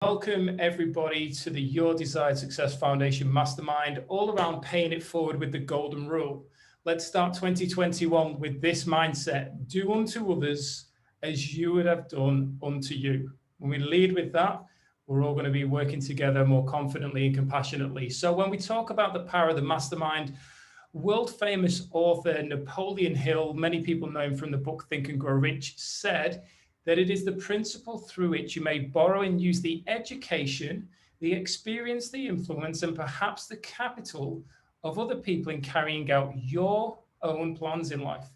Welcome everybody to the Your Desired Success Foundation Mastermind, all around paying it forward with the golden rule. Let's start 2021 with this mindset: do unto others as you would have done unto you. When we lead with that, we're all going to be working together more confidently and compassionately. So when we talk about the power of the mastermind, world famous author Napoleon Hill, many people know him from the book Think and Grow Rich, said that it is the principle through which you may borrow and use the education, the experience, the influence, and perhaps the capital of other people in carrying out your own plans in life.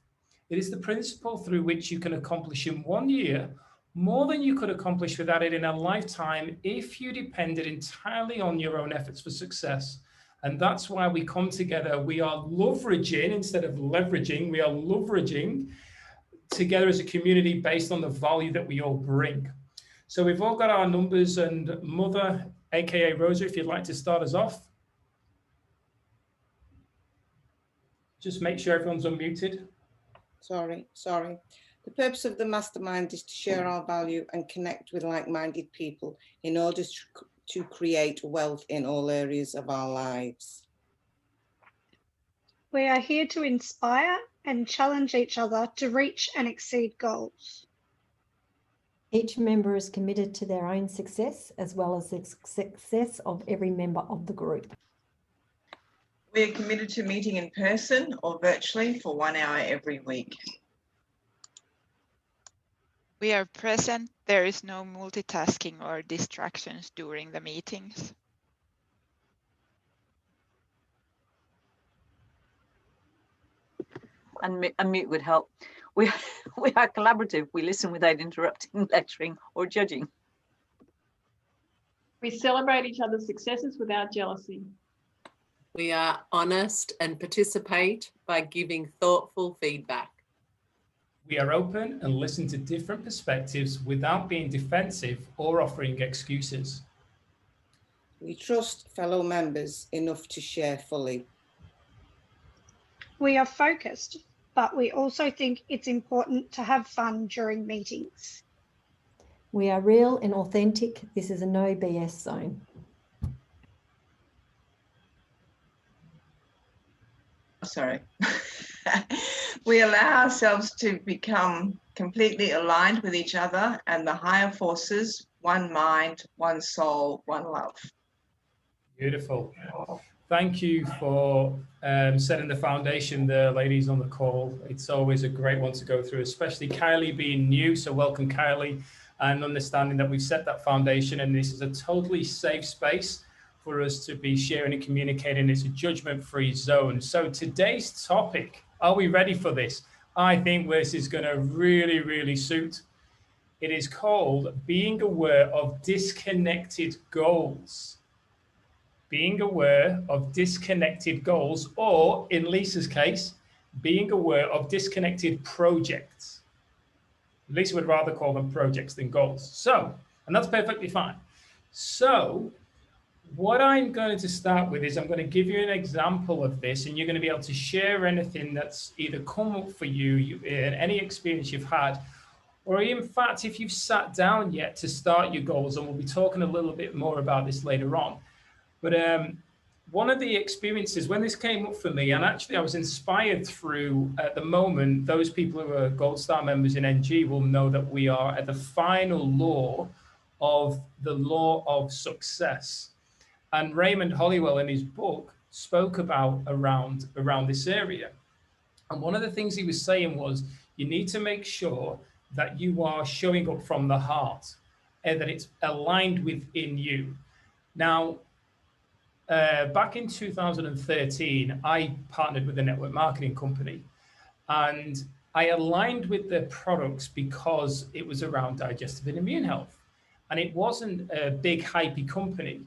It is the principle through which you can accomplish in 1 year more than you could accomplish without it in a lifetime if you depended entirely on your own efforts for success. And that's why we come together. We are leveraging instead of leveraging. We are leveraging together as a community based on the value that we all bring. So we've all got our numbers, and Mother, aka Rosa, if you'd like to start us off. Just make sure everyone's unmuted. Sorry. The purpose of the mastermind is to share our value and connect with like-minded people in order to create wealth in all areas of our lives. We are here to inspire and challenge each other to reach and exceed goals. Each member is committed to their own success as well as the success of every member of the group. We are committed to meeting in person or virtually for 1 hour every week. We are present. There is no multitasking or distractions during the meetings. Unmute would help. We are collaborative. We listen without interrupting, lecturing, or judging. We celebrate each other's successes without jealousy. We are honest and participate by giving thoughtful feedback. We are open and listen to different perspectives without being defensive or offering excuses. We trust fellow members enough to share fully. We are focused, but we also think it's important to have fun during meetings. We are real and authentic. This is a no BS zone. Sorry. We allow ourselves to become completely aligned with each other and the higher forces: one mind, one soul, one love. Beautiful. Thank you for setting the foundation there, ladies on the call. It's always a great one to go through, especially Kylie being new. So welcome, Kylie, and understanding that we've set that foundation, and this is a totally safe space for us to be sharing and communicating. It's a judgment-free zone. So today's topic, are we ready for this? I think this is going to really, really suit. It is called being aware of disconnected goals. Being aware of disconnected goals, or in Lisa's case, being aware of disconnected projects. Lisa would rather call them projects than goals. So, and that's perfectly fine. So, what I'm going to start with is I'm going to give you an example of this, and you're going to be able to share anything that's either come up for you, any experience you've had, or in fact, if you've sat down yet to start your goals, and we'll be talking a little bit more about this later on. But one of the experiences when this came up for me, and actually I was inspired through, at the moment, those people who are Gold Star members in NG will know that we are at the final law of the law of success. And Raymond Hollywell in his book spoke about around this area. And one of the things he was saying was, you need to make sure that you are showing up from the heart and that it's aligned within you. Now, back in 2013, I partnered with a network marketing company, and I aligned with their products because it was around digestive and immune health. And it wasn't a big, hypey company.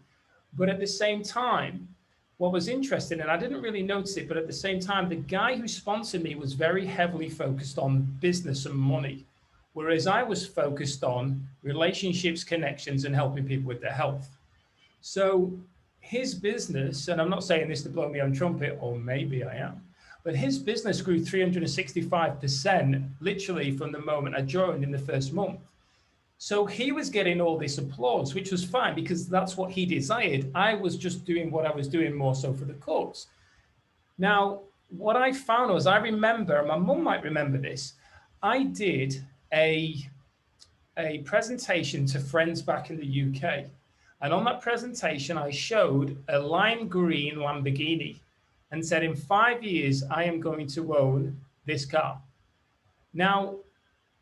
But at the same time, what was interesting, and I didn't really notice it, but at the same time, the guy who sponsored me was very heavily focused on business and money, whereas I was focused on relationships, connections, and helping people with their health. So his business, and I'm not saying this to blow me on trumpet, or maybe I am, but his business grew 365% literally from the moment I joined in the first month. So he was getting all this applause, which was fine because that's what he desired. I was just doing what I was doing more so for the cause. Now, what I found was, I remember, my mum might remember this, I did a presentation to friends back in the UK. And on that presentation, I showed a lime green Lamborghini and said, in 5 years, I am going to own this car. Now,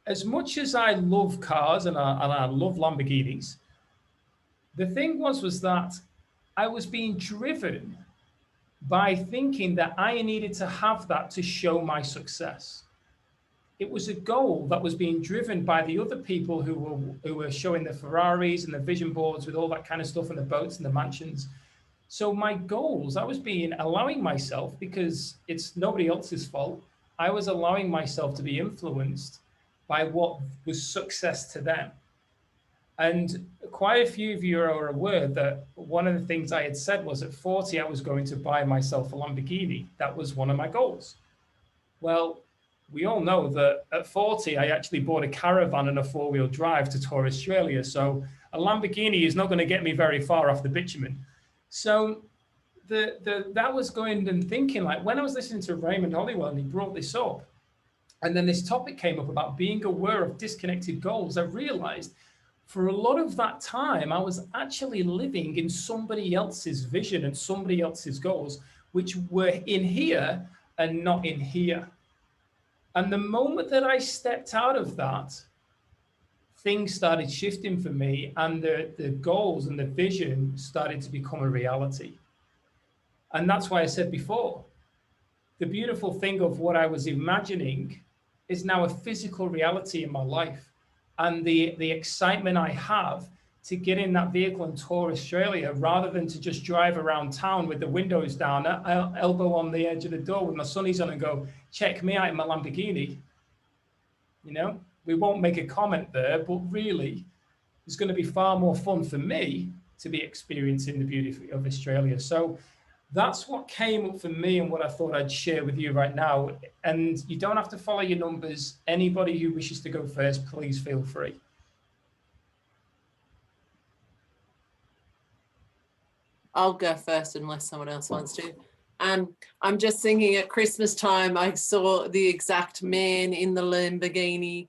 as much as I love cars and I love Lamborghinis, the thing was that I was being driven by thinking that I needed to have that to show my success. It was a goal that was being driven by the other people who were showing the Ferraris and the vision boards with all that kind of stuff and the boats and the mansions. So my goals, I was allowing myself, because it's nobody else's fault, I was allowing myself to be influenced by what was success to them. And quite a few of you are aware that one of the things I had said was at 40, I was going to buy myself a Lamborghini. That was one of my goals. Well, we all know that at 40, I actually bought a caravan and a 4-wheel drive to tour Australia. So a Lamborghini is not going to get me very far off the bitumen. So that was going and thinking, like, when I was listening to Raymond Hollywell and he brought this up, and then this topic came up about being aware of disconnected goals, I realized for a lot of that time, I was actually living in somebody else's vision and somebody else's goals, which were in here and not in here. And the moment that I stepped out of that, things started shifting for me, and the goals and the vision started to become a reality. And that's why I said before, the beautiful thing of what I was imagining is now a physical reality in my life. And the excitement I have to get in that vehicle and tour Australia, rather than to just drive around town with the windows down, elbow on the edge of the door with my sunnies on and go, check me out in my Lamborghini. You know, we won't make a comment there, but really, it's going to be far more fun for me to be experiencing the beauty of Australia. So that's what came up for me and what I thought I'd share with you right now. And you don't have to follow your numbers. Anybody who wishes to go first, please feel free. I'll go first unless someone else wants to. I'm just thinking at Christmas time, I saw the exact man in the Lamborghini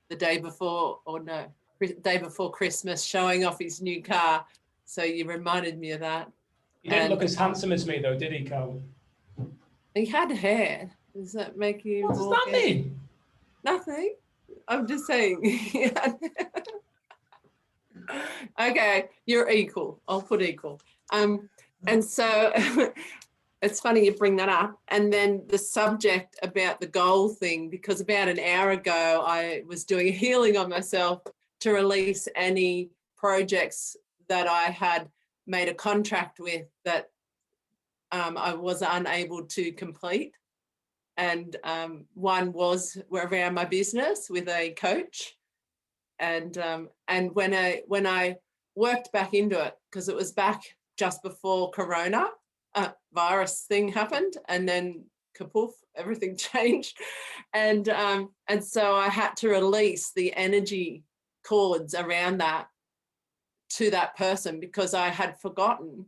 the day before, or no, day before Christmas, showing off his new car. So you reminded me of that. He didn't look as handsome as me, though, did he, Carl? He had hair. Does that make you? What does that mean? Nothing. I'm just saying. Okay, you're equal. I'll put equal. And so it's funny you bring that up. And then the subject about the goal thing, because about an hour ago, I was doing a healing on myself to release any projects that I had made a contract with that I was unable to complete. And one was around my business with a coach. And when I worked back into it, because it was back just before Corona virus thing happened, and then kapoof, everything changed. And so I had to release the energy cords around that to that person, because I had forgotten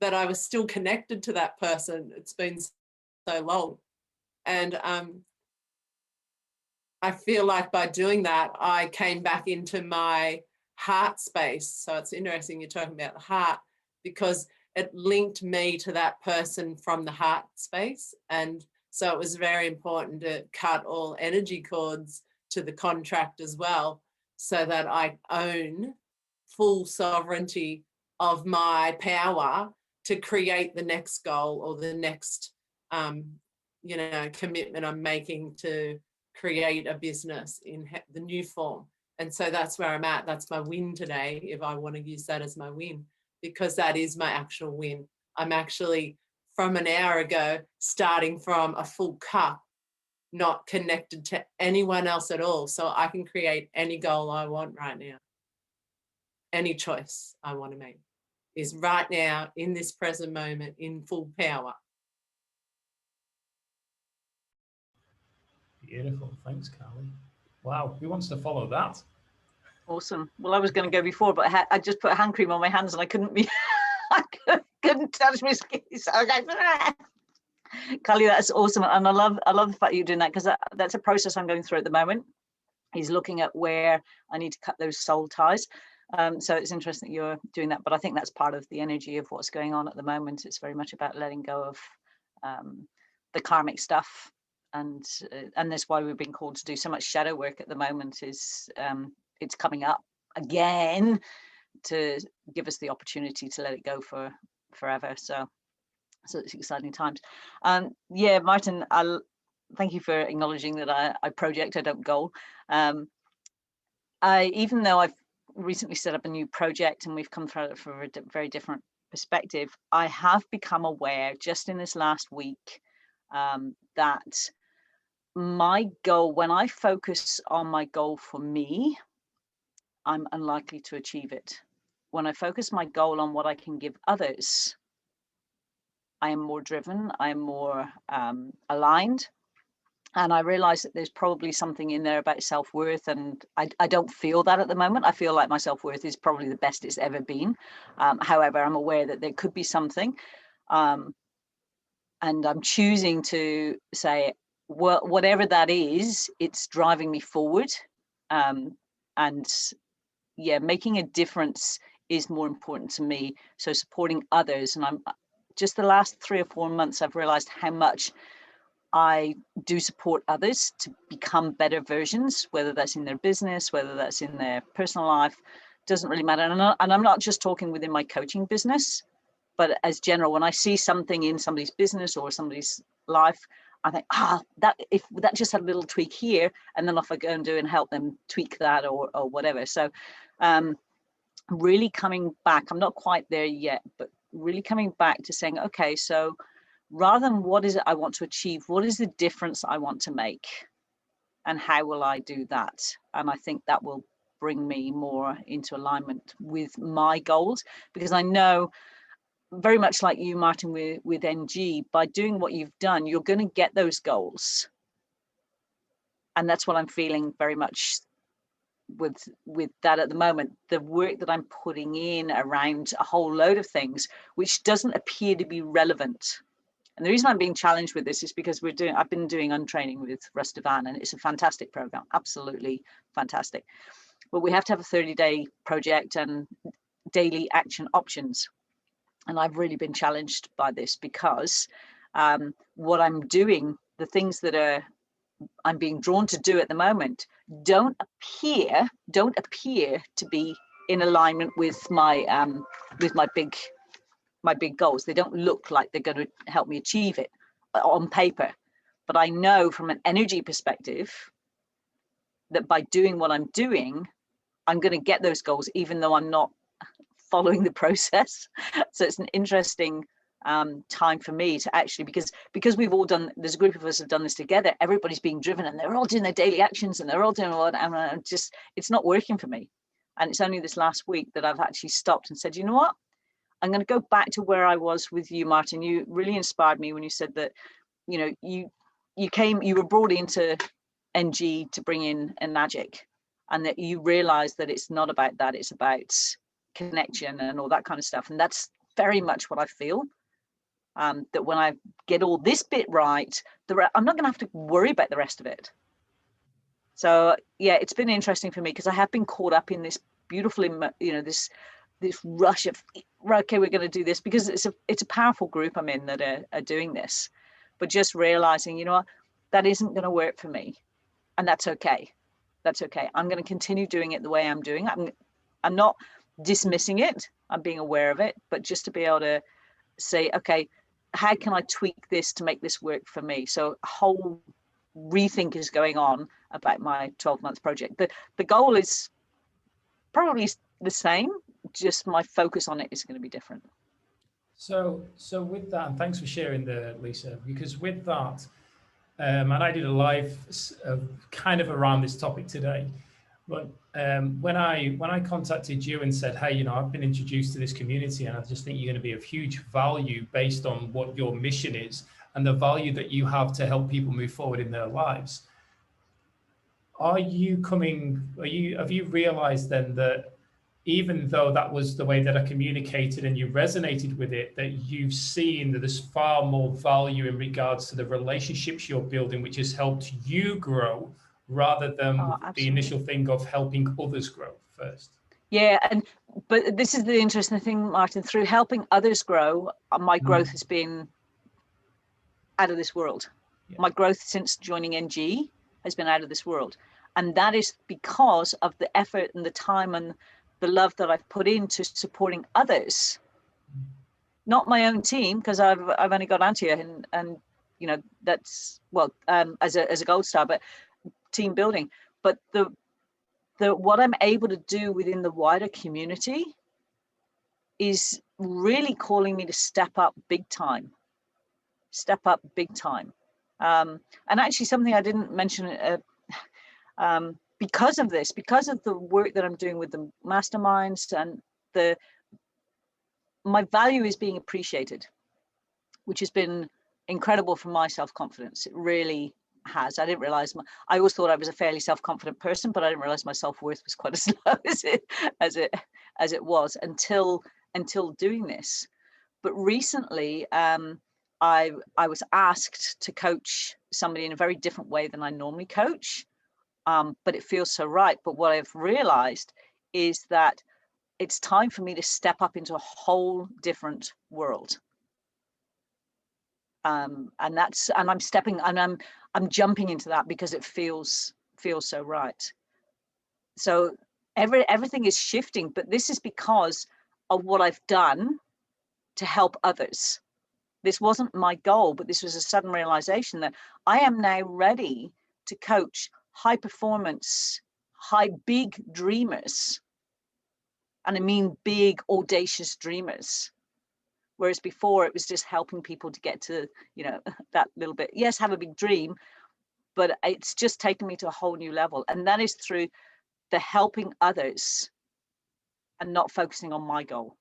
that I was still connected to that person. It's been so long. And I feel like by doing that, I came back into my heart space. So it's interesting you're talking about the heart, because it linked me to that person from the heart space. And so it was very important to cut all energy cords to the contract as well, so that I own full sovereignty of my power to create the next goal or the next, commitment I'm making to create a business in the new form. And so that's where I'm at. That's my win today, if I want to use that as my win, because that is my actual win. I'm actually, from an hour ago, starting from a full cup, not connected to anyone else at all. So I can create any goal I want right now. Any choice I want to make is right now, in this present moment, in full power. Beautiful. Thanks, Carly. Wow. Who wants to follow that? Awesome. Well, I was going to go before, but I just put hand cream on my hands and I couldn't be, I couldn't touch my skin. So I was like, ah. Carly, that's awesome. And I love the fact you're doing that, because that's a process I'm going through at the moment. He's looking at where I need to cut those soul ties. So it's interesting that you're doing that, but I think that's part of the energy of what's going on at the moment. It's very much about letting go of the karmic stuff. And that's why we've been called to do so much shadow work at the moment, is it's coming up again to give us the opportunity to let it go for forever. So it's exciting times. Yeah, Martin, thank you for acknowledging that I project, I don't goal. Even though I've recently set up a new project and we've come through it from a very different perspective, I have become aware just in this last week that my goal, when I focus on my goal for me, I'm unlikely to achieve it. When I focus my goal on what I can give others, I am more driven, I am more aligned. And I realize that there's probably something in there about self-worth, and I don't feel that at the moment. I feel like my self-worth is probably the best it's ever been. However, I'm aware that there could be something. And I'm choosing to say, well, whatever that is, it's driving me forward. And yeah, making a difference is more important to me. So supporting others. And I'm just the last 3 or 4 months, I've realized how much I do support others to become better versions, whether that's in their business, whether that's in their personal life, doesn't really matter. And I'm not just talking within my coaching business, but as general, when I see something in somebody's business or somebody's life, I think, if that just had a little tweak here, and then off I go and do and help them tweak that or whatever. So really coming back, I'm not quite there yet, but really coming back to saying, okay, so rather than what is it I want to achieve, what is the difference I want to make? And how will I do that? And I think that will bring me more into alignment with my goals, because I know, very much like you, Martin, with NG, by doing what you've done, you're going to get those goals. And that's what I'm feeling very much with that at the moment. The work that I'm putting in around a whole load of things, which doesn't appear to be relevant. And the reason I'm being challenged with this is because I've been doing untraining with Russ Devan, and it's a fantastic program, absolutely fantastic. But we have to have a 30-day project and daily action options. And I've really been challenged by this, because what I'm doing, the things that I'm being drawn to do at the moment, don't appear to be in alignment with my big goals. They don't look like they're going to help me achieve it on paper. But I know from an energy perspective that by doing what I'm doing, I'm going to get those goals, even though I'm not following the process. So it's an interesting time for me to actually, because we've all done, there's a group of us have done this together, everybody's being driven and they're all doing their daily actions and they're all doing what, and I'm just, it's not working for me. And it's only this last week that I've actually stopped and said, you know what, I'm going to go back to where I was with you, Martin. You really inspired me when you said that, you know, you were brought into NG to bring in a magic, and that you realized that it's not about that, it's about connection and all that kind of stuff. And that's very much what I feel, that when I get all this bit right, I'm not going to have to worry about the rest of it. So yeah, it's been interesting for me, because I have been caught up in this beautiful, you know, this rush of, okay, we're going to do this, because it's a powerful group I'm in that are doing this, but just realizing, you know what, that isn't going to work for me, and that's okay. That's okay. I'm going to continue doing it the way I'm doing. I'm not dismissing it. I'm being aware of it, but just to be able to say, okay, how can I tweak this to make this work for me? So a whole rethink is going on about my 12-month project. The goal is probably the same, just my focus on it is going to be different. So with that, and thanks for sharing that, Lisa, because with that, and I did a live kind of around this topic today, but when I contacted you and said, hey, you know, I've been introduced to this community and I just think you're going to be of huge value based on what your mission is and the value that you have to help people move forward in their lives. have you realized then that even though that was the way that I communicated and you resonated with it, that you've seen that there's far more value in regards to the relationships you're building, which has helped you grow rather than the initial thing of helping others grow first? Yeah, but this is the interesting thing, Martin. Through helping others grow, my growth has been out of this world. Yeah. My growth since joining NG has been out of this world. And that is because of the effort and the time and the love that I've put into supporting others, not my own team, because I've only got Antia and you know, that's, well, as a gold star, but team building. But the what I'm able to do within the wider community is really calling me to step up big time. And actually something I didn't mention, because of this, because of the work that I'm doing with the masterminds, and my value is being appreciated, which has been incredible for my self-confidence. It really has. I didn't realize I always thought I was a fairly self-confident person, but I didn't realize my self-worth was quite as low as it was until doing this. But recently, I was asked to coach somebody in a very different way than I normally coach. But it feels so right. But what I've realized is that it's time for me to step up into a whole different world. And I'm jumping into that because it feels so right. So everything is shifting, but this is because of what I've done to help others. This wasn't my goal, but this was a sudden realization that I am now ready to coach high performance, big dreamers. And I mean big, audacious dreamers. Whereas before it was just helping people to get to, you know, that little bit. Yes, have a big dream, but it's just taken me to a whole new level. And that is through the helping others and not focusing on my goal.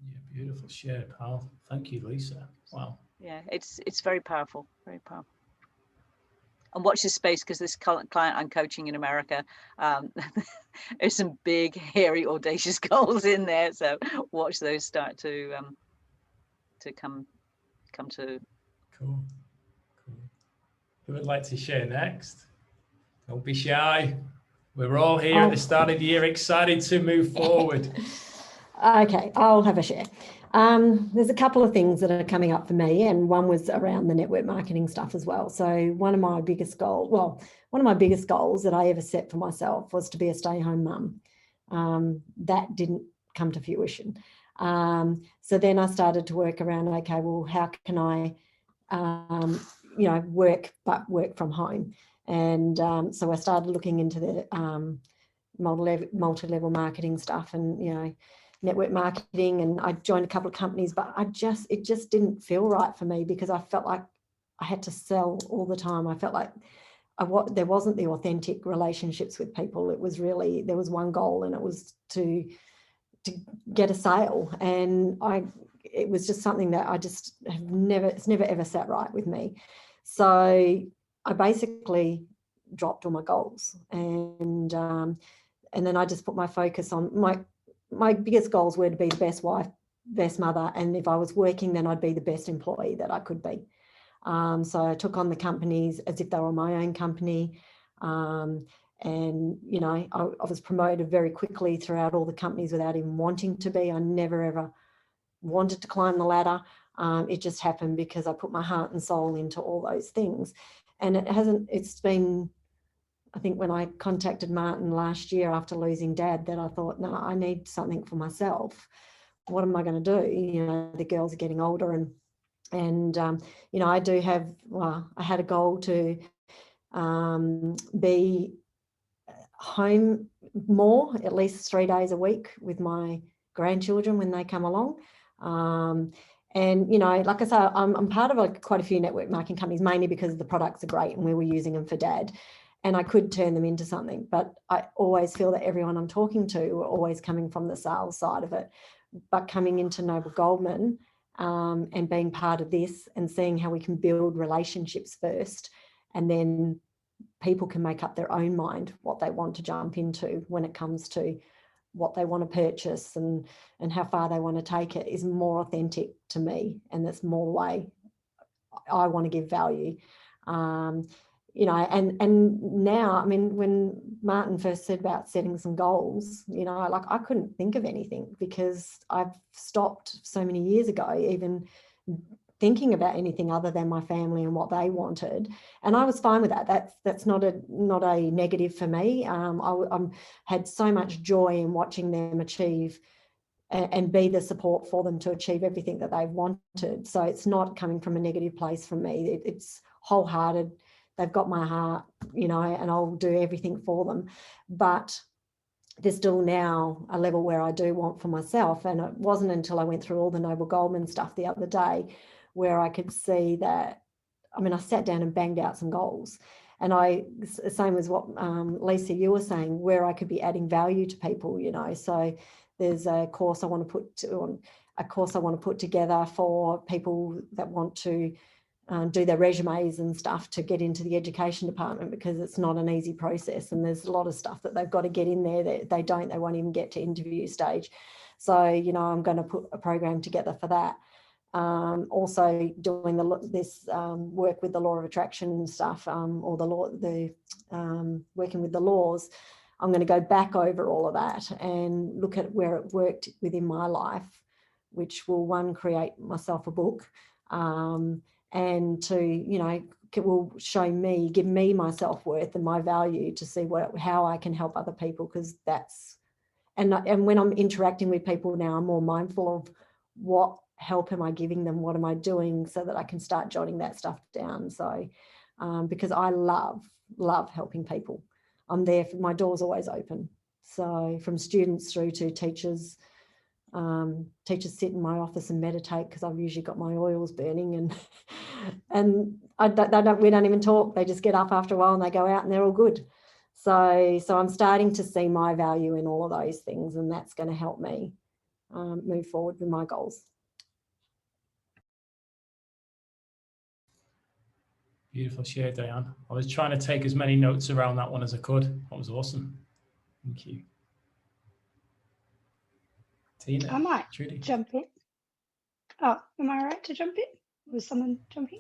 Yeah, beautiful share, pal. Thank you, Lisa. Wow. Yeah, it's very powerful, very powerful. And watch this space, because this client I'm coaching in America, there's some big, hairy, audacious goals in there. So watch those start to come to. Cool. Who would like to share next? Don't be shy. We're all here at the start of the year, excited to move forward. Okay, I'll have a share. There's a couple of things that are coming up for me, and one was around the network marketing stuff as well. So one of my biggest goals that I ever set for myself was to be a stay-home mum. That didn't come to fruition. So then I started to work around, okay, well, how can I, work from home? And so I started looking into the multi-level marketing stuff, and, network marketing, and I joined a couple of companies, but it just didn't feel right for me, because I felt like I had to sell all the time. I felt like there wasn't the authentic relationships with people. It was really, there was one goal, and it was to get a sale. And it was just something that I just it's never ever sat right with me. So I basically dropped all my goals, and then I just put my focus on my biggest goals were to be the best wife, best mother, and if I was working, then I'd be the best employee that I could be. So I took on the companies as if they were my own company. And, I was promoted very quickly throughout all the companies without even wanting to be. I never, ever wanted to climb the ladder. It just happened because I put my heart and soul into all those things. And it's been, I think when I contacted Martin last year after losing Dad, that I thought, no, I need something for myself. What am I going to do? The girls are getting older, and I do have, I had a goal to be home more, at least 3 days a week with my grandchildren when they come along. And, like I say, I'm part of quite a few network marketing companies, mainly because the products are great and we were using them for Dad. And I could turn them into something, but I always feel that everyone I'm talking to are always coming from the sales side of it. But coming into Noble Goldman and being part of this and seeing how we can build relationships first and then people can make up their own mind what they want to jump into when it comes to what they want to purchase and how far they want to take it, is more authentic to me, and that's more the way I want to give value. You know, and now, I mean, when Martin first said about setting some goals, you know, like I couldn't think of anything because I've stopped so many years ago even thinking about anything other than my family and what they wanted, and I was fine with that. That's not a negative for me. I had so much joy in watching them achieve and be the support for them to achieve everything that they've wanted. So it's not coming from a negative place from me. It's wholehearted. They've got my heart, you know, and I'll do everything for them. But there's still now a level where I do want for myself. And it wasn't until I went through all the Noble Goldman stuff the other day where I could see that, I mean, I sat down and banged out some goals. And same as what Lisa, you were saying, where I could be adding value to people, you know. So there's a course I want to put together for people that want to do their resumes and stuff to get into the education department, because it's not an easy process, and there's a lot of stuff that they've got to get in there that they won't even get to interview stage. So, you know, I'm going to put a program together for that. Also doing this work with the law of attraction and stuff, or working with the laws. I'm going to go back over all of that and look at where it worked within my life, which will create myself a book, and to, you know, it will show me, give me my self-worth and my value to see how I can help other people, because that's, and when I'm interacting with people now, I'm more mindful of what help am I giving them, what am I doing, so that I can start jotting that stuff down. So because I love helping people. I'm there, my door's always open. So from students through to teachers, teachers sit in my office and meditate because I've usually got my oils burning, and we don't even talk. They just get up after a while and they go out and they're all good. So I'm starting to see my value in all of those things, and that's going to help me move forward with my goals. Beautiful share, Diane. I was trying to take as many notes around that one as I could. That was awesome. Thank you. Tina, I might Trudy. jump in. Oh, am I right to jump in? Was someone jumping?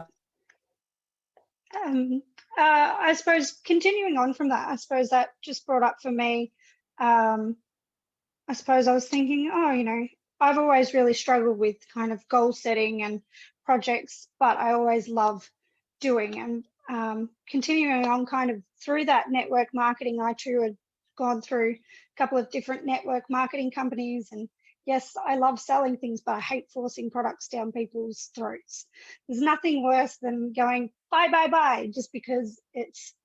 I suppose continuing on from that, I suppose that just brought up for me, I suppose I was thinking, oh, you know, I've always really struggled with kind of goal setting and projects, but I always love doing, and continuing on kind of through that network marketing. I too had gone through a couple of different network marketing companies, and yes, I love selling things, but I hate forcing products down people's throats. There's nothing worse than going buy, buy, buy, just because it's,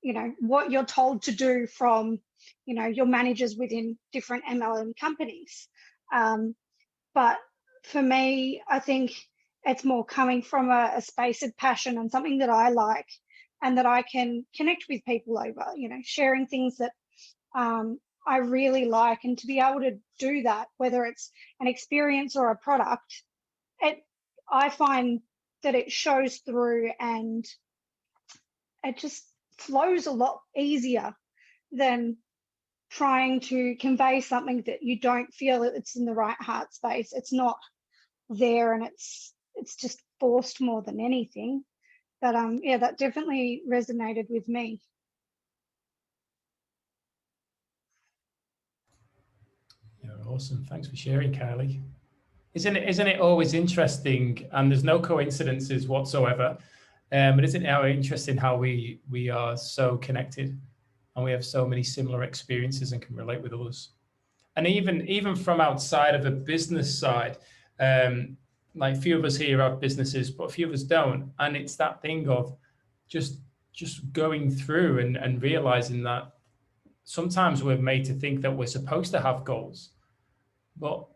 you know, what you're told to do from, you know, your managers within different MLM companies. But for me, I think it's more coming from a space of passion and something that I like and that I can connect with people over, you know, sharing things that I really like, and to be able to do that, whether it's an experience or a product, I find that it shows through and it just flows a lot easier than trying to convey something that you don't feel it's in the right heart space. It's not there, and it's just forced more than anything. But yeah, that definitely resonated with me. Yeah, awesome. Thanks for sharing, Kylie. Isn't it always interesting, and there's no coincidences whatsoever, but isn't it interesting how we are so connected and we have so many similar experiences and can relate with others? And even from outside of a business side, like a few of us here have businesses, but a few of us don't. And it's that thing of just going through and realizing that sometimes we're made to think that we're supposed to have goals, but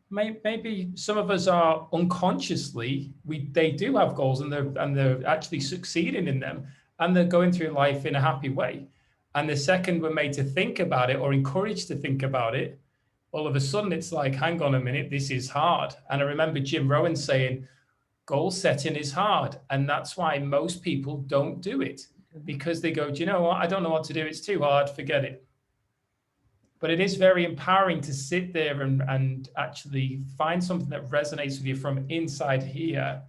maybe some of us are unconsciously, they do have goals, and they're actually succeeding in them, and they're going through life in a happy way. And the second we're made to think about it or encouraged to think about it, all of a sudden it's like, hang on a minute, this is hard. And I remember Jim Rohn saying, goal setting is hard. And that's why most people don't do it. because they go, do you know what? I don't know what to do. It's too hard. Forget it. But it is very empowering to sit there and actually find something that resonates with you from inside here,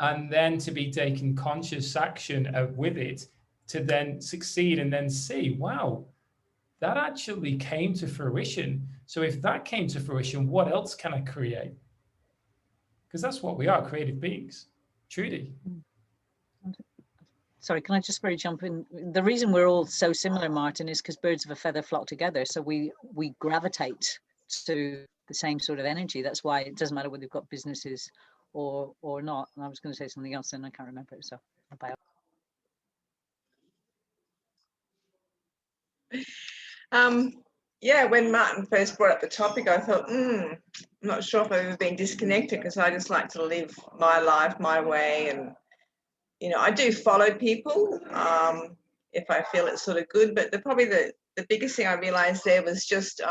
and then to be taking conscious action with it to then succeed and then see, wow, that actually came to fruition. So if that came to fruition, what else can I create? Because that's what we are, creative beings. Trudy. Sorry, can I just very jump in? The reason we're all so similar, Martin, is because birds of a feather flock together. So we gravitate to the same sort of energy. That's why it doesn't matter whether you've got businesses or not. And I was going to say something else and I can't remember it. So bye. Yeah, when Martin first brought up the topic, I thought, I'm not sure if I've ever been disconnected, because I just like to live my life my way. And, you know, I do follow people if I feel it's sort of good. But probably the biggest thing I realized there was just,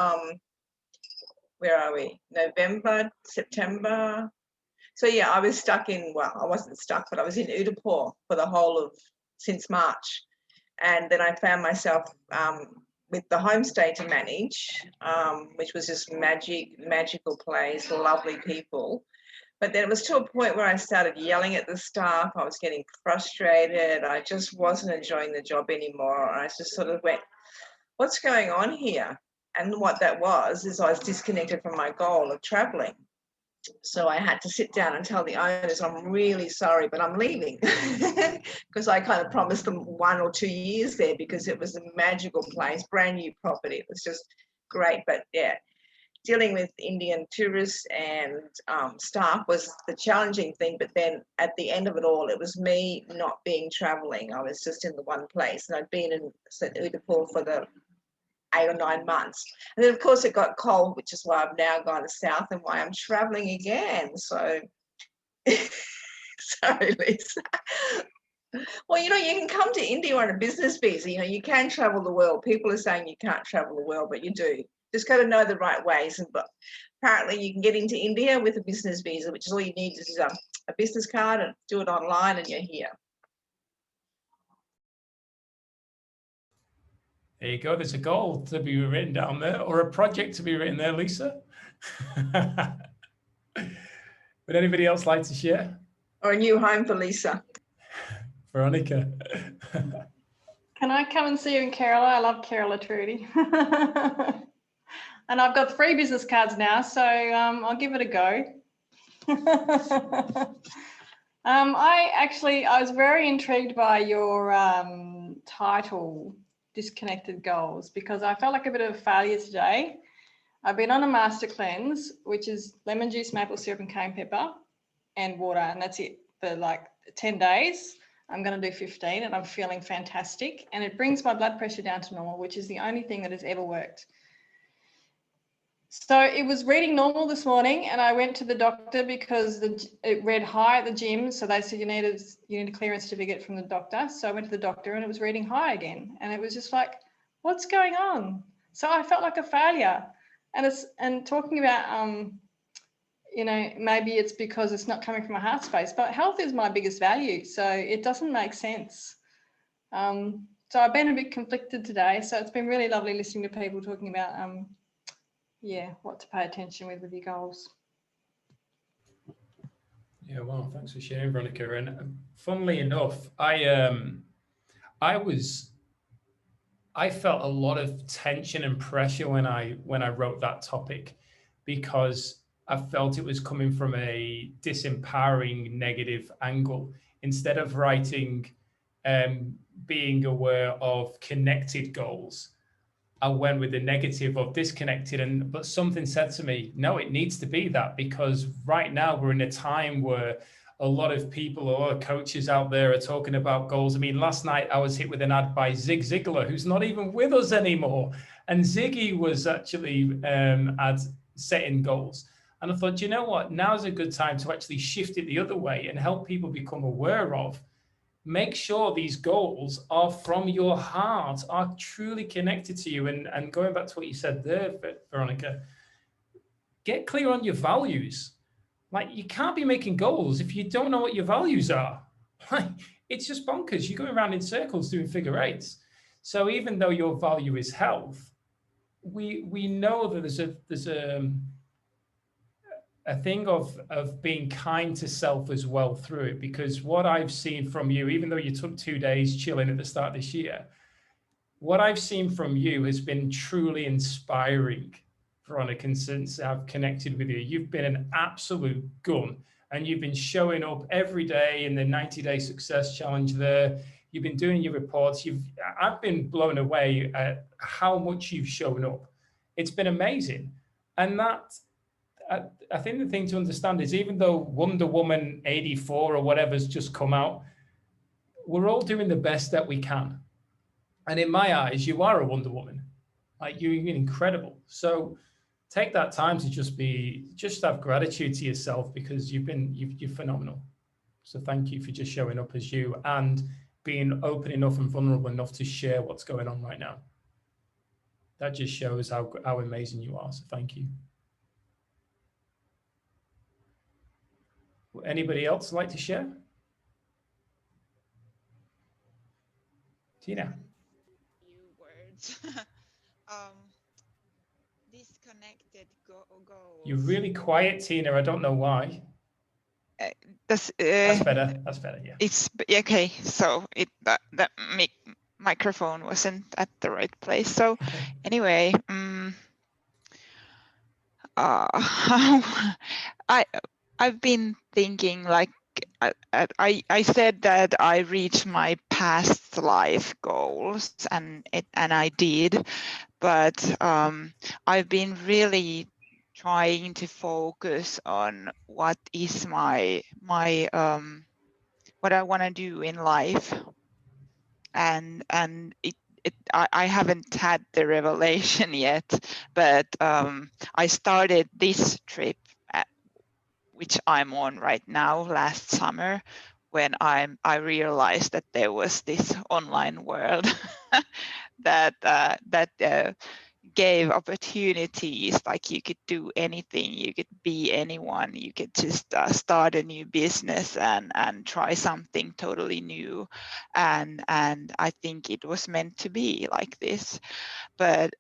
where are we? November, September. So, yeah, I was stuck in, well, I wasn't stuck, but I was in Udaipur for the whole of, since March. And then I found myself with the homestay to manage, which was just magical place, lovely people. But then it was to a point where I started yelling at the staff. I was getting frustrated. I just wasn't enjoying the job anymore. I just sort of went, what's going on here? And what that was is I was disconnected from my goal of traveling. So I had to sit down and tell the owners, I'm really sorry, but I'm leaving, because I kind of promised them 1 or 2 years there, because it was a magical place, brand new property. It was just great. But yeah, dealing with Indian tourists and staff was the challenging thing. But then at the end of it all, it was me not being traveling. I was just in the one place, and I'd been in Udaipur for the 8 or 9 months. And then of course it got cold, which is why I've now gone south and why I'm traveling again. So sorry, Lisa. Well, you know, you can come to India on a business visa. You know, you can travel the world. People are saying you can't travel the world, but you do. Just got to know the right ways. And but apparently you can get into India with a business visa, which is all you need is a business card, and do it online and you're here. There you go. There's a goal to be written down there, or a project to be written there, Lisa. Would anybody else like to share? Or a new home for Lisa. Veronica. Can I come and see you in Kerala? I love Kerala, Trudy. And I've got 3 business cards now, so I'll give it a go. I was very intrigued by your title, Disconnected Goals, because I felt like a bit of a failure today. I've been on a master cleanse, which is lemon juice, maple syrup and cayenne pepper and water, and that's it for like 10 days. I'm going to do 15 and I'm feeling fantastic, and it brings my blood pressure down to normal, which is the only thing that has ever worked. So it was reading normal this morning, and I went to the doctor because it read high at the gym. So they said you need a clearance certificate from the doctor. So I went to the doctor and it was reading high again. And it was just like, what's going on? So I felt like a failure. And talking about, you know, maybe it's because it's not coming from a heart space, but health is my biggest value. So it doesn't make sense. So I've been a bit conflicted today. So it's been really lovely listening to people talking about, what to pay attention with your goals. Yeah, well, thanks for sharing, Veronica. And funnily enough, I felt a lot of tension and pressure when I wrote that topic, because I felt it was coming from a disempowering negative angle. Instead of writing being aware of connected goals, I went with the negative of disconnected. But something said to me, no, it needs to be that, because right now we're in a time where a lot of people, a lot of coaches out there are talking about goals. I mean, last night I was hit with an ad by Zig Ziglar, who's not even with us anymore. And Ziggy was actually setting goals. And I thought, you know what, now's a good time to actually shift it the other way and help people become aware of. Make sure these goals are from your heart, are truly connected to you. And going back to what you said there, Veronica, get clear on your values. Like, you can't be making goals if you don't know what your values are. Like, it's just bonkers. You're going around in circles doing figure eights. So even though your value is health, we know that there's a thing of being kind to self as well through it, because what I've seen from you, even though you took 2 days chilling at the start of this year, what I've seen from you has been truly inspiring, Veronica, and since I've connected with you. You've been an absolute gun, and you've been showing up every day in the 90-day success challenge there. You've been doing your reports. I've been blown away at how much you've shown up. It's been amazing. And that, I think the thing to understand is, even though Wonder Woman 84 or whatever's just come out, we're all doing the best that we can. And in my eyes, you are a Wonder Woman. Like, you're incredible. So take that time to just have gratitude to yourself, because you're phenomenal. So thank you for just showing up as you and being open enough and vulnerable enough to share what's going on right now. That just shows how amazing you are. So thank you. Would anybody else like to share? Tina. Few words. Disconnected goals. You're really quiet, Tina. I don't know why. That's better. That's better. Yeah. It's okay. So the microphone wasn't at the right place. So anyway, I've been thinking, like, I said that I reached my past life goals, and I did, but I've been really trying to focus on what is my what I want to do in life, and I haven't had the revelation yet, but I started this trip, which I'm on right now, last summer, when I realized that there was this online world that gave opportunities. Like, you could do anything, you could be anyone, you could just start a new business and try something totally new, and I think it was meant to be like this. But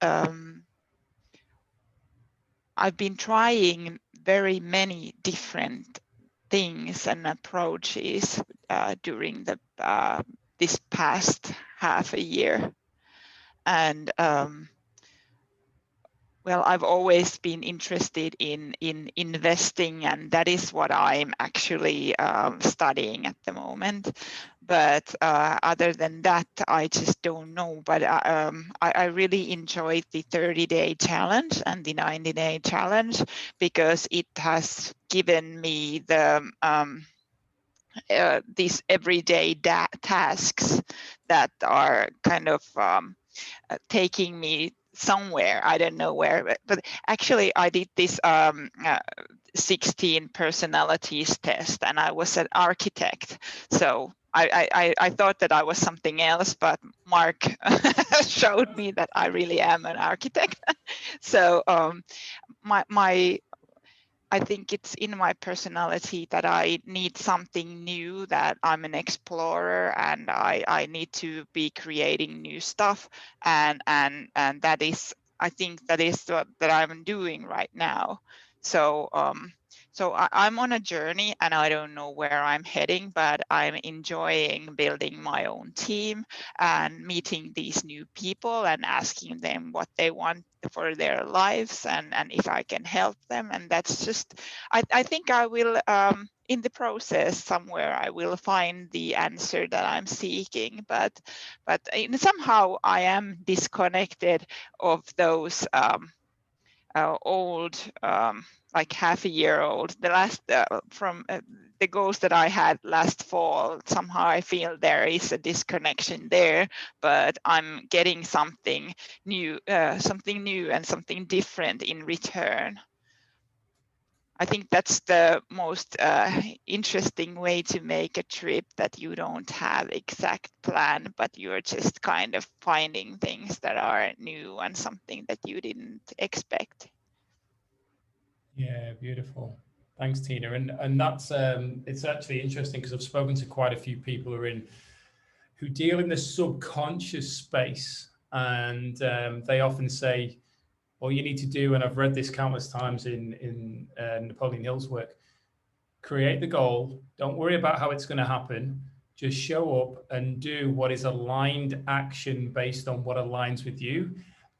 I've been trying very many different things and approaches during the this past half a year, and well, I've always been interested in investing, and that is what I'm actually studying at the moment. But other than that, I just don't know. But I really enjoyed the 30-day challenge and the 90-day challenge, because it has given me the these everyday tasks that are kind of taking me somewhere. I don't know where, but actually I did this 16 personalities test, and I was an architect. So I thought that I was something else, but Mark showed me that I really am an architect. So I think it's in my personality that I need something new, that I'm an explorer, and I need to be creating new stuff, and that is, I think that is what that I'm doing right now. So I'm on a journey, and I don't know where I'm heading, but I'm enjoying building my own team and meeting these new people and asking them what they want for their lives, and if I can help them. And that's just, I think I will, in the process somewhere, I will find the answer that I'm seeking, but somehow I am disconnected of those old, like half a year old, the last from the goals that I had last fall. Somehow I feel there is a disconnection there, but I'm getting something new and something different in return. I think that's the most interesting way to make a trip, that you don't have exact plan, but you're just kind of finding things that are new and something that you didn't expect. Yeah, beautiful. Thanks, Tina. And that's it's actually interesting because I've spoken to quite a few people who deal in the subconscious space, and they often say, all you need to do, and I've read this countless times in Napoleon Hill's work, create the goal. Don't worry about how it's going to happen. Just show up and do what is aligned action based on what aligns with you.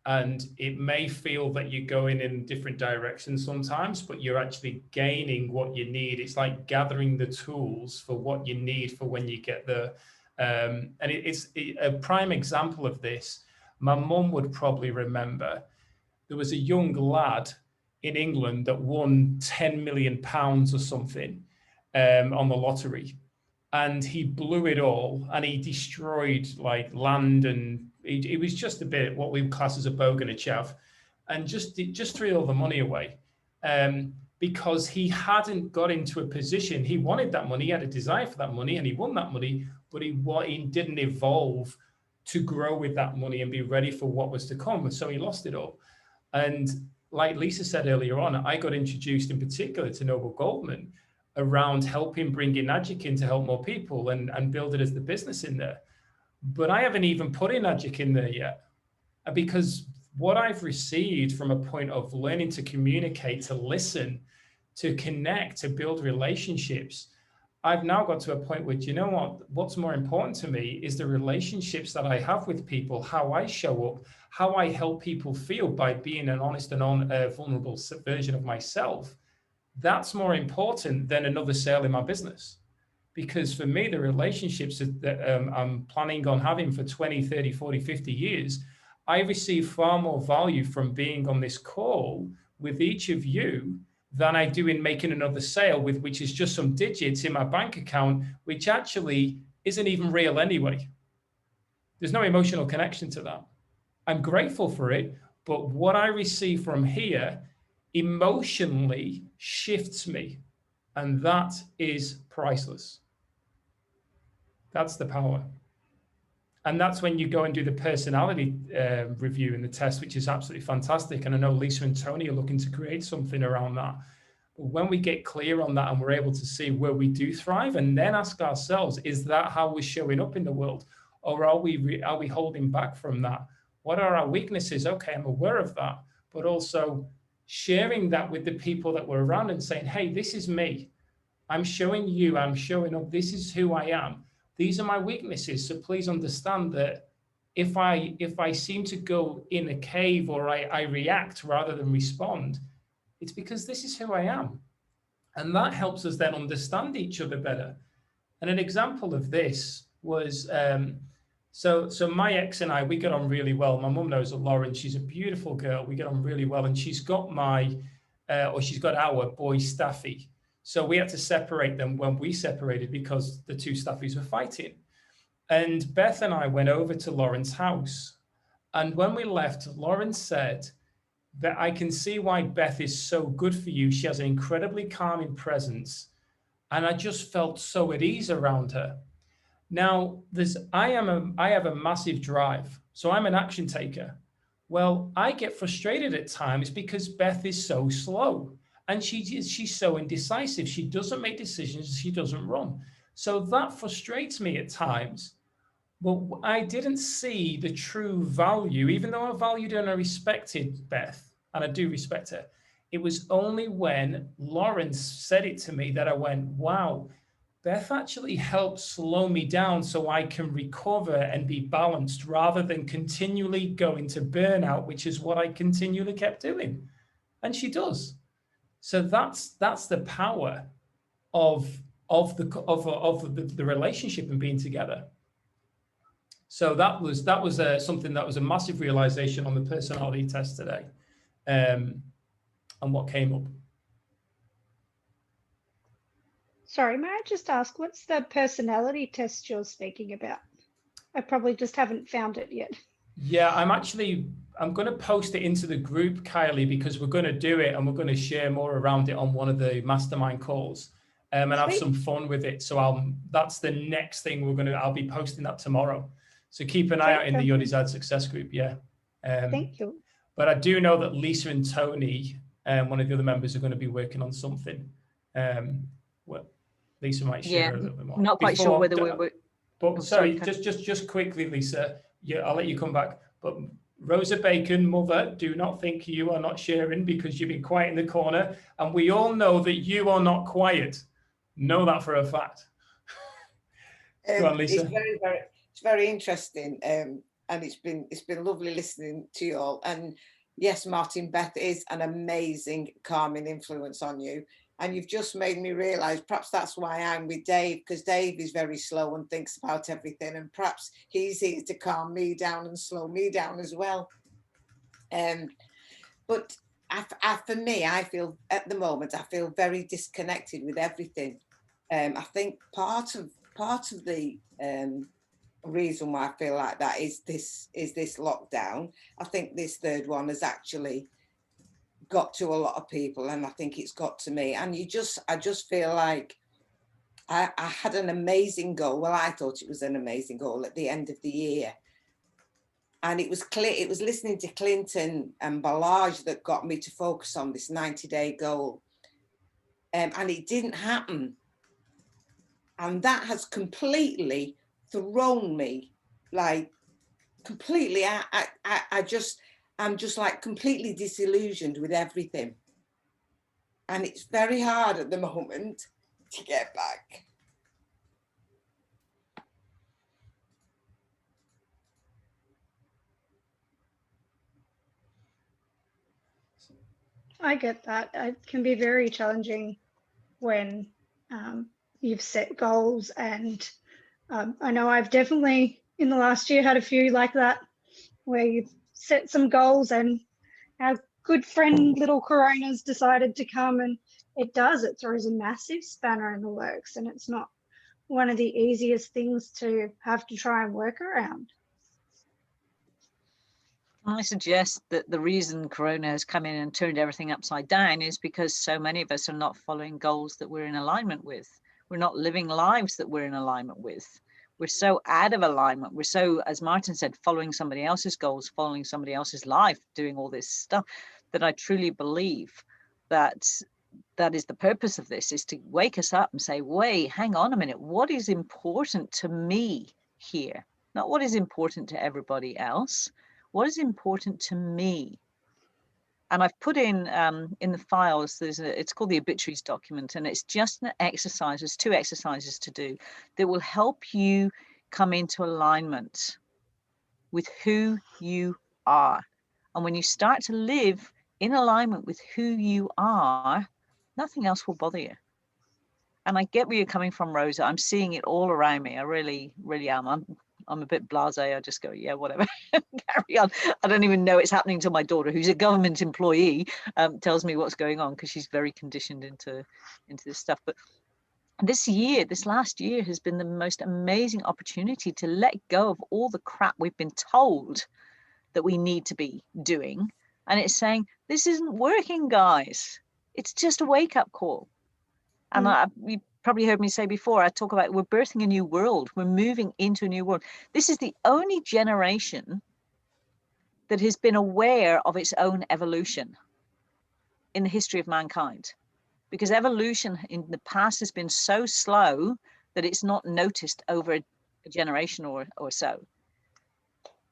And it may feel that you're going in different directions sometimes, but you're actually gaining what you need. It's like gathering the tools for what you need for when you get there. And it's a prime example of this. My mum would probably remember there was a young lad in England that won £10 million or something on the lottery. And he blew it all, and he destroyed like land, and it was just a bit what we would class as a bogan and a chav, and just threw all the money away because he hadn't got into a position. He wanted that money, he had a desire for that money, and he won that money, but he didn't evolve to grow with that money and be ready for what was to come. So he lost it all. And like Lisa said earlier on, I got introduced in particular to Noble Goldman around helping bring in Magic in to help more people and build it as the business in there. But I haven't even put in Magic in there yet, because what I've received from a point of learning to communicate, to listen, to connect, to build relationships, I've now got to a point where, you know what, what's more important to me is the relationships that I have with people, how I show up, how I help people feel by being an honest and vulnerable version of myself. That's more important than another sale in my business. Because for me, the relationships that I'm planning on having for 20, 30, 40, 50 years, I receive far more value from being on this call with each of you than I do in making another sale, which is just some digits in my bank account, which actually isn't even real anyway. There's no emotional connection to that. I'm grateful for it, but what I receive from here emotionally shifts me, and that is priceless. That's the power. And that's when you go and do the personality review and the test, which is absolutely fantastic. And I know Lisa and Tony are looking to create something around that. But when we get clear on that and we're able to see where we do thrive, and then ask ourselves, is that how we're showing up in the world? Or are we holding back from that? What are our weaknesses? Okay, I'm aware of that, but also sharing that with the people that we're around and saying, hey, this is me. I'm showing you, I'm showing up. This is who I am. These are my weaknesses. So please understand that if I seem to go in a cave or I react rather than respond, it's because this is who I am. And that helps us then understand each other better. And an example of this was, so my ex and I, we get on really well. My mum knows Lauren. She's a beautiful girl. We get on really well. And she's got she's got our boy Staffy. So we had to separate them when we separated because the two Staffies were fighting. And Beth and I went over to Lauren's house. And when we left, Lauren said that I can see why Beth is so good for you. She has an incredibly calming presence. And I just felt so at ease around her. Now, I have a massive drive. So I'm an action taker. Well, I get frustrated at times because Beth is so slow. And she's so indecisive. She doesn't make decisions. She doesn't run. So that frustrates me at times. But I didn't see the true value, even though I valued and I respected Beth, and I do respect her. It was only when Lawrence said it to me that I went, wow, Beth actually helped slow me down so I can recover and be balanced rather than continually going to burnout, which is what I continually kept doing. And she does. So that's the power of the relationship and being together. So that was something that was a massive realization on the personality test today, and what came up. Sorry, may I just ask, what's the personality test you're speaking about? I probably just haven't found it yet. Yeah, I'm going to post it into the group, Kylie, because we're going to do it and we're going to share more around it on one of the mastermind calls, and have some fun with it. So that's the next thing I'll be posting that tomorrow. So keep an eye out in the Your Desired Success group. Yeah. Thank you. But I do know that Lisa and Tony, one of the other members, are going to be working on something. Well, Lisa might Yeah, share a little bit more. not quite sure whether we were. But Oh, sorry, sorry, just quickly, Lisa. Yeah, I'll let you come back. But Rosa Bacon, mother, do not think you are not sharing because you've been quiet in the corner, and we all know that you are not quiet. Know that for a fact. Go on, Lisa. It's very interesting, and it's been lovely listening to you all. And yes, Martin, Beth is an amazing calming influence on you. And you've just made me realise perhaps that's why I'm with Dave, because Dave is very slow and thinks about everything, and perhaps he's here to calm me down and slow me down as well. But for me, I feel at the moment I feel very disconnected with everything. I think part of the reason why I feel like that is this lockdown. I think this third one has actually got to a lot of people, and I think it's got to me. And I just feel like I had an amazing goal. Well, I thought it was an amazing goal at the end of the year. And it was clear, it was listening to Clinton and Balaj that got me to focus on this 90-day goal. And it didn't happen. And that has completely thrown me, like completely, I'm just like completely disillusioned with everything. And it's very hard at the moment to get back. I get that. It can be very challenging when you've set goals, and I know I've definitely in the last year had a few like that, where you've set some goals and our good friend little Corona's decided to come, and it throws a massive spanner in the works, and it's not one of the easiest things to have to try and work around. I suggest that the reason Corona has come in and turned everything upside down is because so many of us are not following goals that we're in alignment with. We're not living lives that we're in alignment with. We're so out of alignment. We're so, as Martin said, following somebody else's goals, following somebody else's life, doing all this stuff, that I truly believe that that is the purpose of this, is to wake us up and say, wait, hang on a minute. What is important to me here? Not what is important to everybody else. What is important to me? And I've put in the files, it's called the obituaries document, and it's just an exercise, there's 2 exercises to do that will help you come into alignment with who you are. And when you start to live in alignment with who you are, nothing else will bother you. And I get where you're coming from, Rosa. I'm seeing it all around me. I really, really am. I'm a bit blasé. I just go, yeah, whatever, carry on. I don't even know it's happening to my daughter, who's a government employee, tells me what's going on because she's very conditioned into this stuff. But this last year has been the most amazing opportunity to let go of all the crap we've been told that we need to be doing. And it's saying, this isn't working, guys. It's just a wake-up call. And you probably heard me say before, I talk about we're birthing a new world. We're moving into a new world. This is the only generation that has been aware of its own evolution in the history of mankind. Because evolution in the past has been so slow that it's not noticed over a generation or so.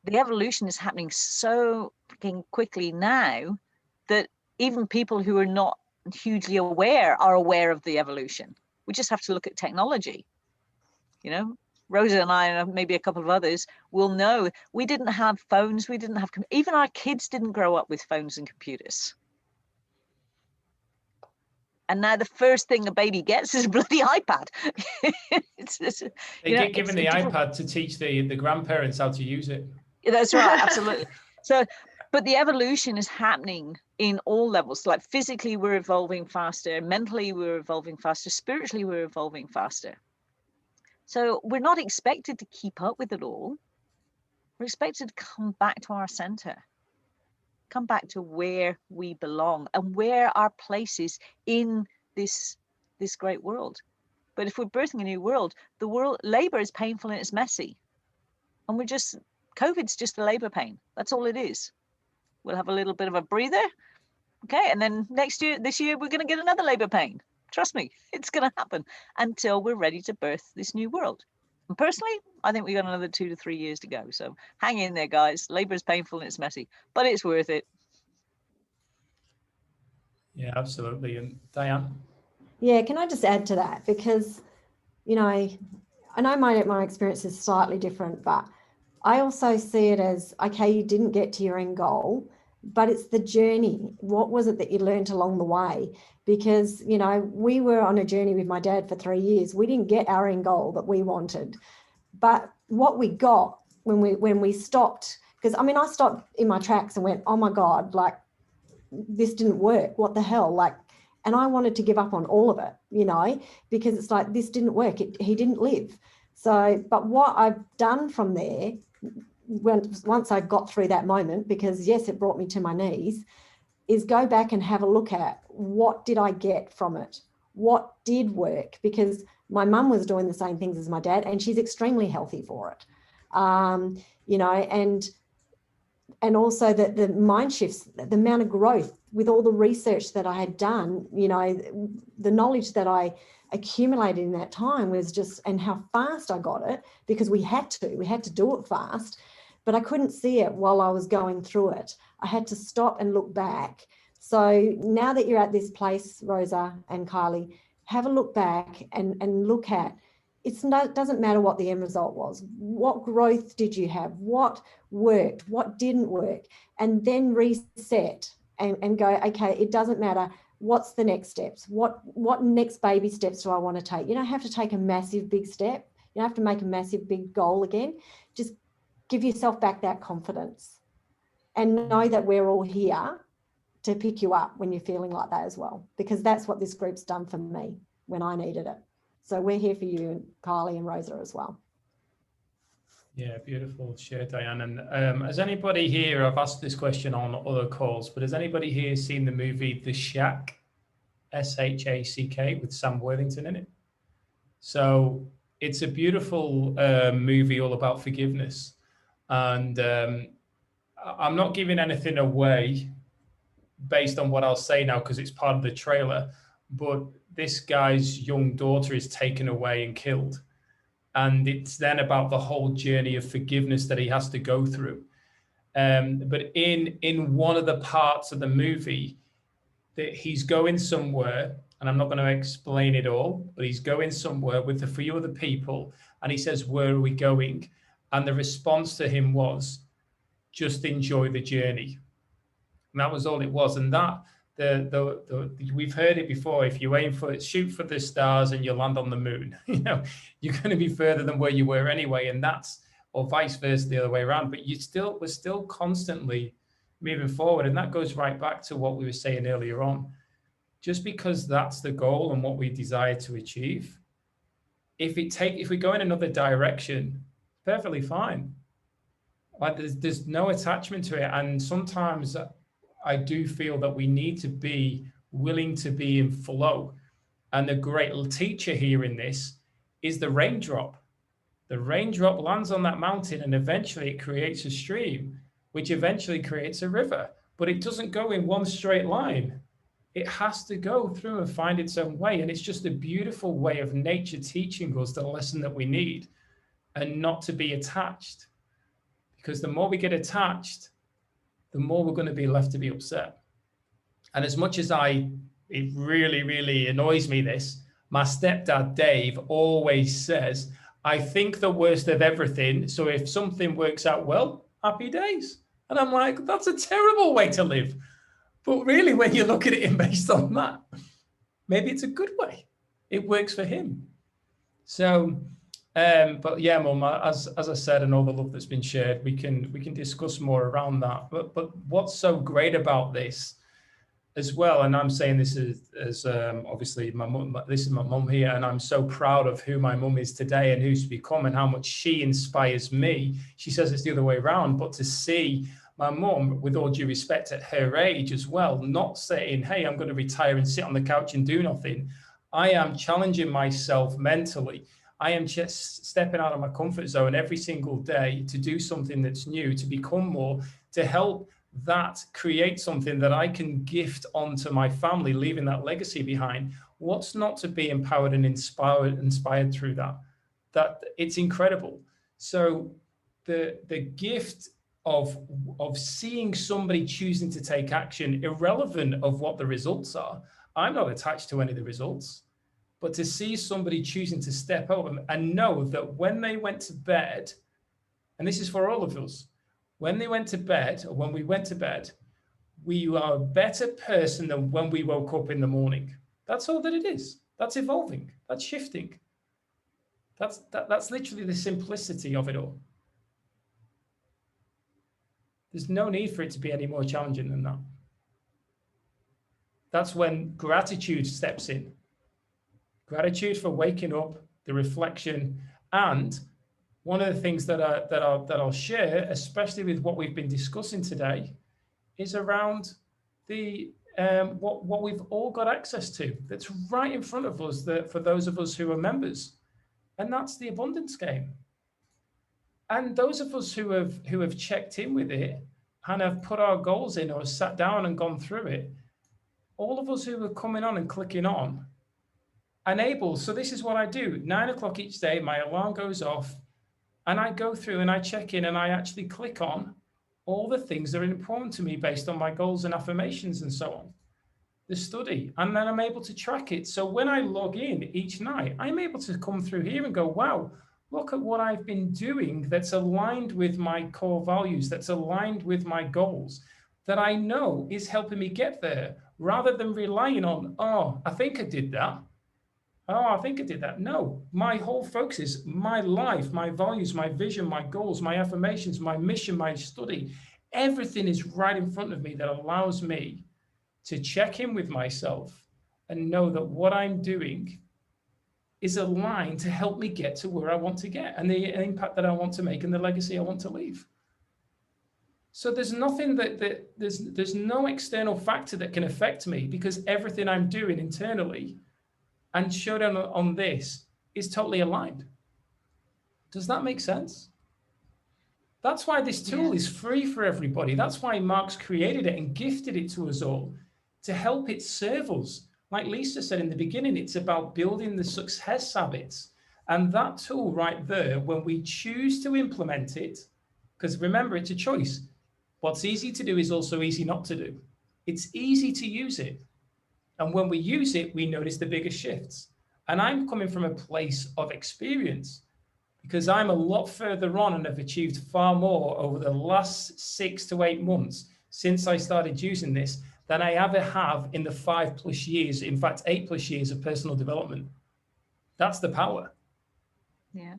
The evolution is happening so freaking quickly now that even people who are not hugely aware are aware of the evolution. We just have to look at technology. You know, Rosa and I, and maybe a couple of others, will know we didn't have phones, we didn't have, even our kids didn't grow up with phones and computers. And now the first thing a baby gets is a bloody iPad. They get given the iPad to teach the grandparents how to use it. That's right, absolutely. So, but the evolution is happening in all levels. Like physically, we're evolving faster. Mentally, we're evolving faster. Spiritually, we're evolving faster. So we're not expected to keep up with it all. We're expected to come back to our center, come back to where we belong and where our place is in this great world. But if we're birthing a new world, labor is painful and it's messy. And COVID's just a labor pain. That's all it is. We'll have a little bit of a breather. Okay. And then this year, we're going to get another labor pain. Trust me, it's going to happen until we're ready to birth this new world. And personally, I think we got another 2 to 3 years to go. So hang in there, guys. Labor is painful and it's messy, but it's worth it. Yeah, absolutely. And Diane? Yeah, can I just add to that? Because, you know, I know my experience is slightly different, but I also see it as, okay, you didn't get to your end goal, but it's the journey. What was it that you learned along the way? Because, you know, we were on a journey with my dad for 3 years. We didn't get our end goal that we wanted, but what we got when we stopped, because I mean, I stopped in my tracks and went, oh my God, like this didn't work. What the hell? Like, and I wanted to give up on all of it, you know, because it's like, this didn't work. He didn't live. So, but what I've done from there, once I got through that moment, because yes, it brought me to my knees, is go back and have a look at what did I get from it? What did work? Because my mum was doing the same things as my dad, and she's extremely healthy for it. You know, and also the mind shifts, the amount of growth with all the research that I had done, you know, the knowledge that I accumulated in that time was just, and how fast I got it, because we had to do it fast, but I couldn't see it while I was going through it. I had to stop and look back. So now that you're at this place, Rosa and Kylie, have a look back and look at, it doesn't matter what the end result was. What growth did you have? What worked? What didn't work? And then reset and go, okay, it doesn't matter. What's the next steps? What next baby steps do I want to take? You don't have to take a massive big step. You don't have to make a massive big goal again. Just give yourself back that confidence and know that we're all here to pick you up when you're feeling like that as well, because that's what this group's done for me when I needed it. So we're here for you, Kylie and Rosa, as well. Yeah, beautiful share, Diane. And has anybody here, I've asked this question on other calls, but has anybody here seen the movie The Shack, S-H-A-C-K, with Sam Worthington in it? So it's a beautiful movie all about forgiveness. And I'm not giving anything away based on what I'll say now, because it's part of the trailer, but this guy's young daughter is taken away and killed. And it's then about the whole journey of forgiveness that he has to go through. But in one of the parts of the movie, that he's going somewhere, and I'm not going to explain it all, but he's going somewhere with a few other people, and he says, "Where are we going?" And the response to him was, "Just enjoy the journey." And that was all it was. And that we've heard it before. If you shoot for the stars and you land on the moon, you know, you're going to be further than where you were anyway. And that's, or vice versa, the other way around. But we're still constantly moving forward. And that goes right back to what we were saying earlier on. Just because that's the goal and what we desire to achieve, if we go in another direction, perfectly fine. Like there's no attachment to it. And sometimes I do feel that we need to be willing to be in flow. And the great teacher here in this is the raindrop. The raindrop lands on that mountain and eventually it creates a stream, which eventually creates a river. But it doesn't go in one straight line. It has to go through and find its own way. And it's just a beautiful way of nature teaching us the lesson that we need, and not to be attached. Because the more we get attached, the more we're going to be left to be upset. And as much as it really, really annoys me my stepdad, Dave, always says, "I think the worst of everything. So if something works out well, happy days." And I'm like, that's a terrible way to live. But really, when you look at it based on that, maybe it's a good way. It works for him. So, but yeah, Mum, as I said, and all the love that's been shared, we can discuss more around that. But what's so great about this as well, and I'm saying this as obviously my mum, this is my mum here, and I'm so proud of who my mum is today and who's become and how much she inspires me. She says it's the other way around, but to see my mum, with all due respect, at her age as well, not saying, "Hey, I'm going to retire and sit on the couch and do nothing." I am challenging myself mentally. I am just stepping out of my comfort zone every single day to do something that's new, to become more, to help that create something that I can gift onto my family, leaving that legacy behind, what's not to be empowered and inspired through that? That it's incredible. So the gift of seeing somebody choosing to take action, irrelevant of what the results are. I'm not attached to any of the results, but to see somebody choosing to step up and know that when they went to bed, and this is for all of us, when they went to bed, or when we went to bed, we are a better person than when we woke up in the morning. That's all that it is. That's evolving. That's shifting. That's literally the simplicity of it all. There's no need for it to be any more challenging than that. That's when gratitude steps in. Gratitude for waking up, the reflection, and one of the things that I'll share, especially with what we've been discussing today, is around the what we've all got access to. That's right in front of us. That for those of us who are members, and that's the abundance game. And those of us who have checked in with it and have put our goals in or sat down and gone through it, all of us who are coming on and clicking on and able. So this is what I do. 9 o'clock each day, my alarm goes off and I go through and I check in and I actually click on all the things that are important to me based on my goals and affirmations and so on. The study, and then I'm able to track it. So when I log in each night, I'm able to come through here and go, wow, look at what I've been doing that's aligned with my core values, that's aligned with my goals, that I know is helping me get there, rather than relying on, oh, I think I did that. Oh, I think I did that. No, my whole focus is my life, my values, my vision, my goals, my affirmations, my mission, my study. Everything is right in front of me that allows me to check in with myself and know that what I'm doing is aligned to help me get to where I want to get and the impact that I want to make and the legacy I want to leave. So there's nothing there's no external factor that can affect me, because everything I'm doing internally and showed on this is totally aligned. Does that make sense? That's why this tool is free for everybody. That's why Mark's created it and gifted it to us all, to help it serve us. Like Lisa said in the beginning, it's about building the success habits. And that tool right there, when we choose to implement it, because remember, it's a choice. What's easy to do is also easy not to do. It's easy to use it. And when we use it, we notice the biggest shifts. And I'm coming from a place of experience, because I'm a lot further on and have achieved far more over the last 6 to 8 months since I started using this than I ever have in the 5+ years, in fact, 8+ years of personal development. That's the power. Yeah,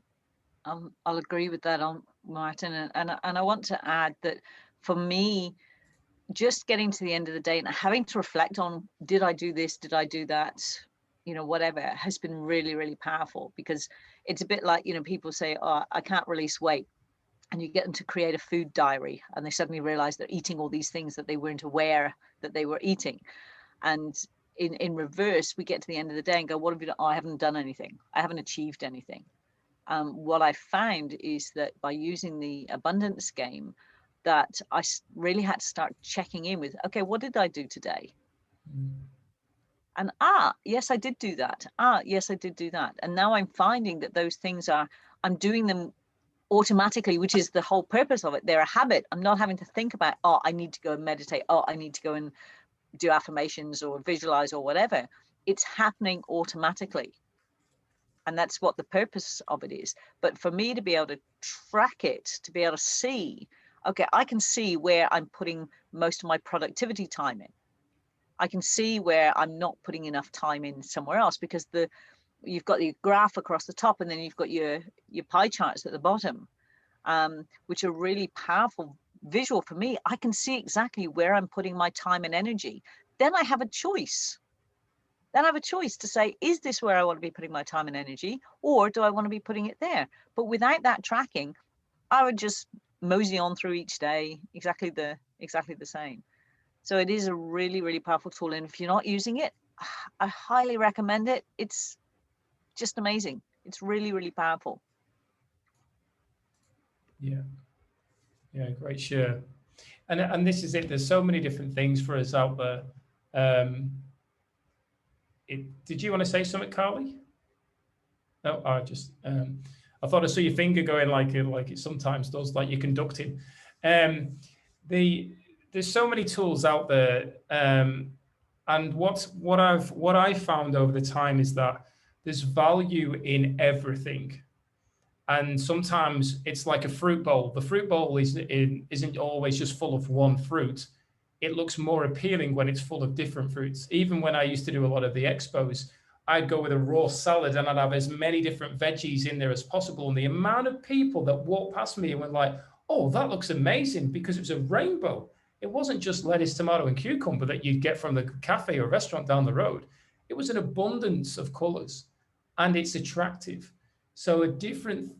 I'll agree with that, Martin. And I want to add that for me, just getting to the end of the day and having to reflect on, did I do this? Did I do that? You know, whatever, has been really, really powerful, because it's a bit like, you know, people say, oh, I can't release weight. And you get them to create a food diary and they suddenly realize they're eating all these things that they weren't aware that they were eating. And in reverse, we get to the end of the day and go, what have you done? Oh, I haven't done anything. I haven't achieved anything. What I found is that by using the abundance game, that I really had to start checking in with, okay, what did I do today? And yes, I did do that. Yes, I did do that. And now I'm finding that those things I'm doing them automatically, which is the whole purpose of it. They're a habit. I'm not having to think about, oh, I need to go and meditate. Oh, I need to go and do affirmations or visualize or whatever. It's happening automatically. And that's what the purpose of it is. But for me to be able to track it, to be able to see, okay, I can see where I'm putting most of my productivity time in. I can see where I'm not putting enough time in somewhere else, because you've got your graph across the top and then you've got your pie charts at the bottom, which are really powerful visual for me. I can see exactly where I'm putting my time and energy. Then I have a choice. Then I have a choice to say, is this where I want to be putting my time and energy, or do I want to be putting it there? But without that tracking, I would just mosey on through each day exactly the same. So it is a really, really powerful tool. And if you're not using it, I highly recommend it. It's just amazing. It's really, really powerful. Yeah, great share. and this is it. There's so many different things for us out there. Did you want to say something, Carly? No, I just I thought I saw your finger going like it sometimes does, like you're conducting. There's so many tools out there, and what I've found over the time is that there's value in everything. And sometimes it's like a fruit bowl. The fruit bowl isn't always just full of one fruit. It looks more appealing when it's full of different fruits. Even when I used to do a lot of the expos, I'd go with a raw salad and I'd have as many different veggies in there as possible. And the amount of people that walked past me and were like, oh, that looks amazing, because it was a rainbow. It wasn't just lettuce, tomato, and cucumber that you'd get from the cafe or restaurant down the road. It was an abundance of colors, and it's attractive. So different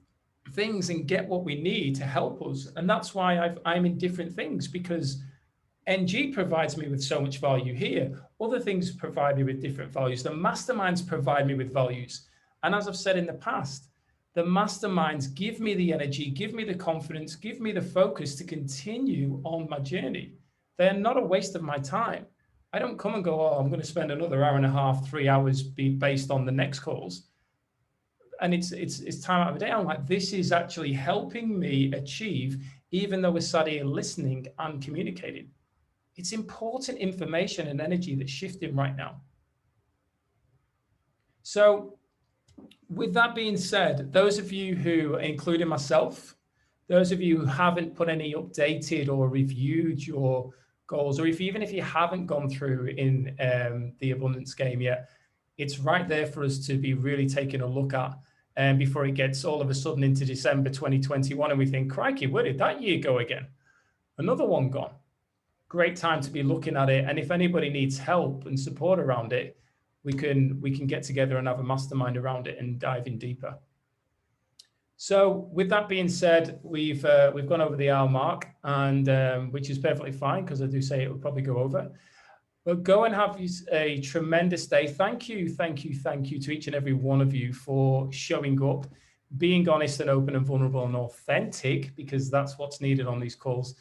things and get what we need to help us. And that's why I'm in different things, because NG provides me with so much value here. Other things provide me with different values. The masterminds provide me with values. And as I've said in the past, the masterminds give me the energy, give me the confidence, give me the focus to continue on my journey. They're not a waste of my time. I don't come and go, oh, I'm going to spend another hour and a half, 3 hours based on the next calls. And it's time out of the day. I'm like, this is actually helping me achieve, even though we're sat here listening and communicating. It's important information and energy that's shifting right now. So with that being said, those of you who, including myself, those of you who haven't put any updated or reviewed your goals, or even if you haven't gone through in the abundance game yet, it's right there for us to be really taking a look at, before it gets all of a sudden into December 2021 and we think, crikey, where did that year go again? Another one gone. Great time to be looking at it. And if anybody needs help and support around it, we can get together and have a mastermind around it and dive in deeper. So with that being said, we've gone over the hour mark, and which is perfectly fine, because I do say it will probably go over. But go and have a tremendous day. Thank you to each and every one of you for showing up, being honest and open and vulnerable and authentic, because that's what's needed on these calls.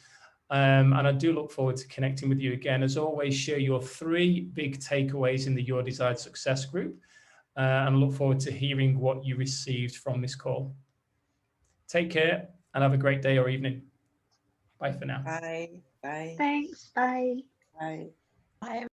And I do look forward to connecting with you again. As always, share your 3 big takeaways in the Your Desired Success group, and I look forward to hearing what you received from this call. Take care and have a great day or evening. Bye for now. Bye. Bye. Thanks. Bye. Bye. I